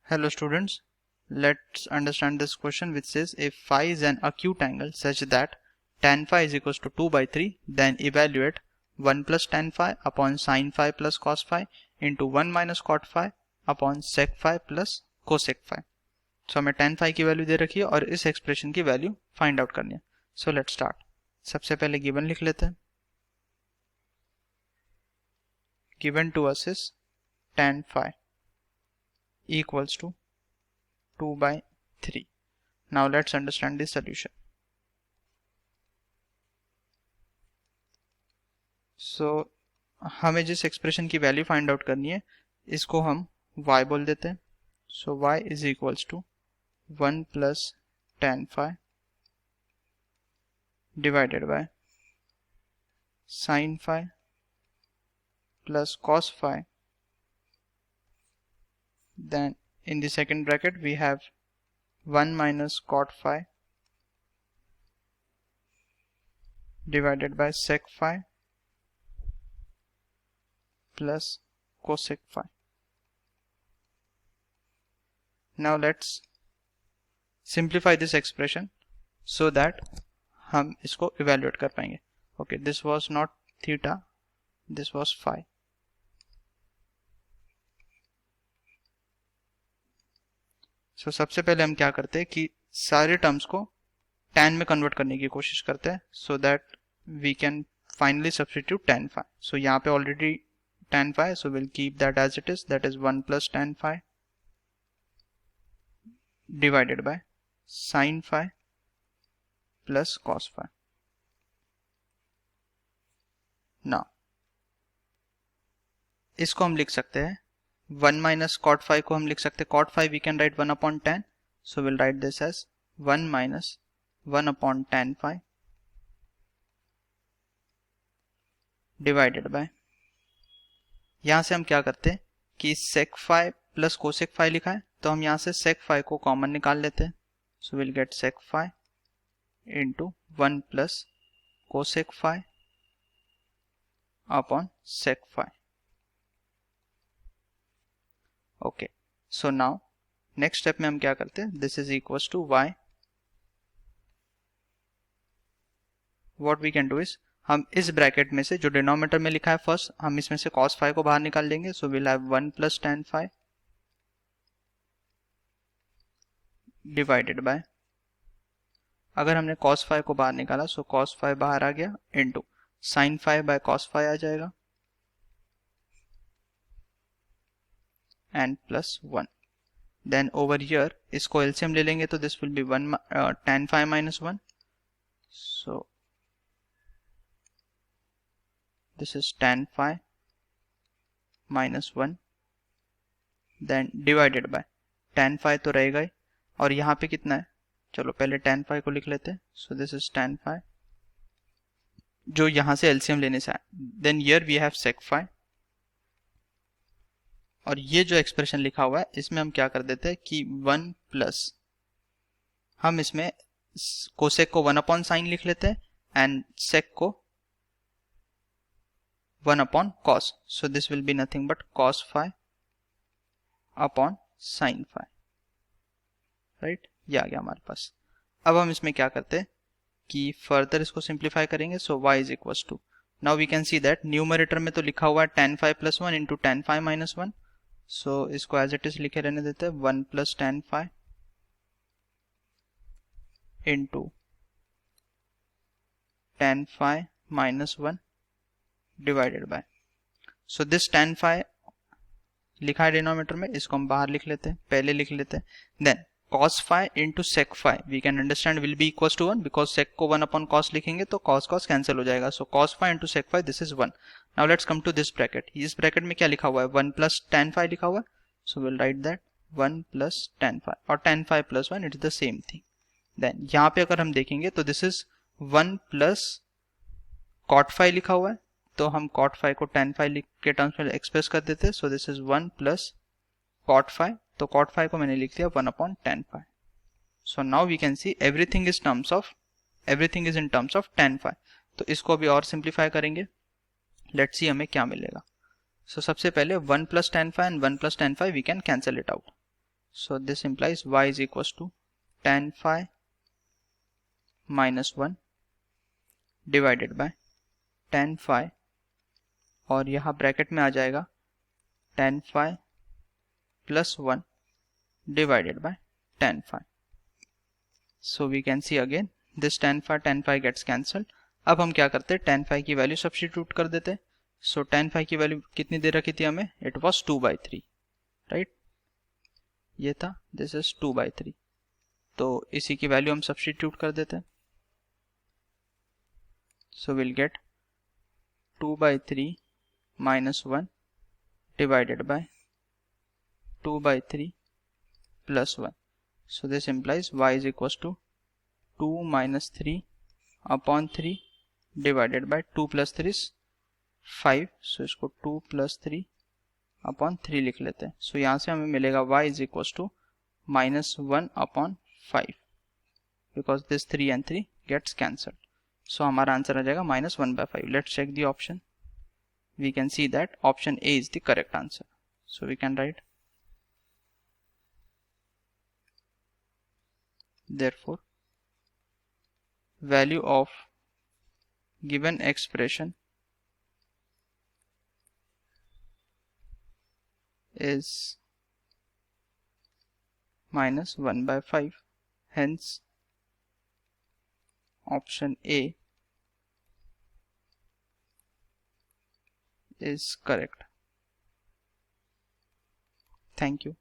Hello students, let's understand this question which says if phi is an acute angle such that tan phi is equals to 2 by 3, then evaluate 1 plus tan phi upon sin phi plus cos phi into 1 minus cot phi upon sec phi plus cosec phi. So हमें tan phi की value दे रखी है और इस expression की value find out करनी है. So let's start. सबसे पहले गिवन लिख लेते हैं. Given to us is tan phi equals to 2 by 3. Now let's understand the solution. So हमें जिस एक्सप्रेशन की वैल्यू फाइंड आउट करनी है इसको हम y बोल देते हैं. So y is equals to 1 plus tan phi divided by sin phi plus cos phi. Then in the second bracket we have 1 minus cot phi divided by sec phi plus cosec phi. Now let's simplify this expression so that हम इसको evaluate कर पाएंगे. Okay, this was not theta, this was phi. So सबसे पहले हम क्या करते हैं कि सारे टर्म्स को tan में कन्वर्ट करने की कोशिश करते हैं so that we can finally substitute tan phi. So यहाँ पे already tan phi, so we'll keep that as it is, that is 1 plus tan phi divided by sin phi plus cos phi. Now इसको हम लिख सकते हैं 1 minus cot phi को हम लिख सकते हैं cot phi we can write 1 upon tan, so we'll write this as 1 minus 1 upon tan phi divided by, यहाँ से हम क्या करते हैं कि sec phi plus cosec phi लिखा है तो हम यहाँ से sec phi को कॉमन निकाल लेते हैं. So we'll get sec phi into 1 plus cosec phi upon sec phi. Okay, so now next step में हम क्या करते हैं, this is equals to y. What we can do is हम इस ब्रैकेट में से जो डिनोमिनेटर में लिखा है फर्स्ट हम इसमें से cos phi को बाहर निकाल देंगे. So we'll have 1 plus tan phi divided by, अगर हमने cos phi को बाहर निकाला so cos phi बाहर आ गया into sin phi by cos phi आ जाएगा and plus 1. Then over here इसको LCM ले लेंगे तो this will be 1 tan phi minus 1. So this is tan phi minus 1 then divided by tan phi तो रहेगा ही और यहाँ पे कितना है, चलो पहले tan phi को लिख लेते हैं. So this is tan phi जो यहाँ से LCM लेने से आया. Then here we have sec phi और ये जो एक्सप्रेशन लिखा हुआ है इसमें हम क्या कर देते हैं कि 1 प्लस हम इसमें कोसेक को 1 अपॉन साइन लिख लेते हैं एंड सेक को 1 upon cos. So this will be nothing but cos phi upon sine phi. Right, ये आ गया हमारे पास. अब हम इसमें क्या करते हैं कि फर्दर इसको सिंप्लीफाई करेंगे. So y is equals to, now we can see that numerator में तो लिखा हुआ है tan phi plus 1 into tan phi minus 1. So इसको एज इट इज लिखे रहने देते हैं 1 plus tan phi into tan phi minus 1 divided by, so this tan phi लिखा है डिनोमिनेटर में, इसको हम बाहर लिख लेते हैं, पहले लिख लेते हैं. Then cos phi into sec phi we can understand will be equals to 1 because sec को 1 upon cos लिखेंगे तो cos cos कैंसिल हो जाएगा. So cos phi into sec phi this is 1. Now let's come to this bracket. इस bracket में क्या लिखा हुआ है, 1 plus tan phi लिखा हुआ है. So we'll write that 1 plus tan phi और tan phi plus 1 it's the same thing. Then यहाँ पे अगर हम देखेंगे तो this is 1 plus cot phi लिखा हुआ है तो हम cot phi को tan phi के टर्म्स में एक्सप्रेस कर देते हैं. So this is 1 plus cot phi, तो cot phi को मैंने लिख दिया 1 upon tan phi. So now we can see everything is in terms of tan phi. तो इसको भी और सिंप्लीफाई करेंगे. लेट्स सी हमें क्या मिलेगा. So सबसे पहले 1 plus tan phi and 1 plus tan phi we can cancel it out. So this implies y is equals to tan phi minus 1 divided by tan phi, और यहाँ ब्रैकेट में आ जाएगा tan phi plus 1 divided by tan phi. So we can see again this tan phi gets cancelled. अब हम क्या करते हैं, tan phi की वैल्यू सब्स्टिट्यूट कर देते हैं. So tan phi की वैल्यू कितनी दे रखी थी हमें, इट वॉज 2/3, राइट, ये था, दिस इज 2/3. तो इसी की वैल्यू हम सब्स्टिट्यूट कर देते हैं. So we'll get 2/3 minus 1 divided by 2/3 plus 1. So this implies y is equals to 2 minus 3 upon 3 divided by 2 plus 3 is 5. So इसको 2 plus 3 upon 3 लिख लेते हैं. So यहाँ से हमें मिलेगा y is equals to minus 1 upon 5 because this 3 and 3 gets cancelled. So हमारा answer आ जाएगा -1/5. Let's check the option. We can see that option A is the correct answer. So we can write, therefore value of given expression is -1/5. Hence option A is correct. Thank you.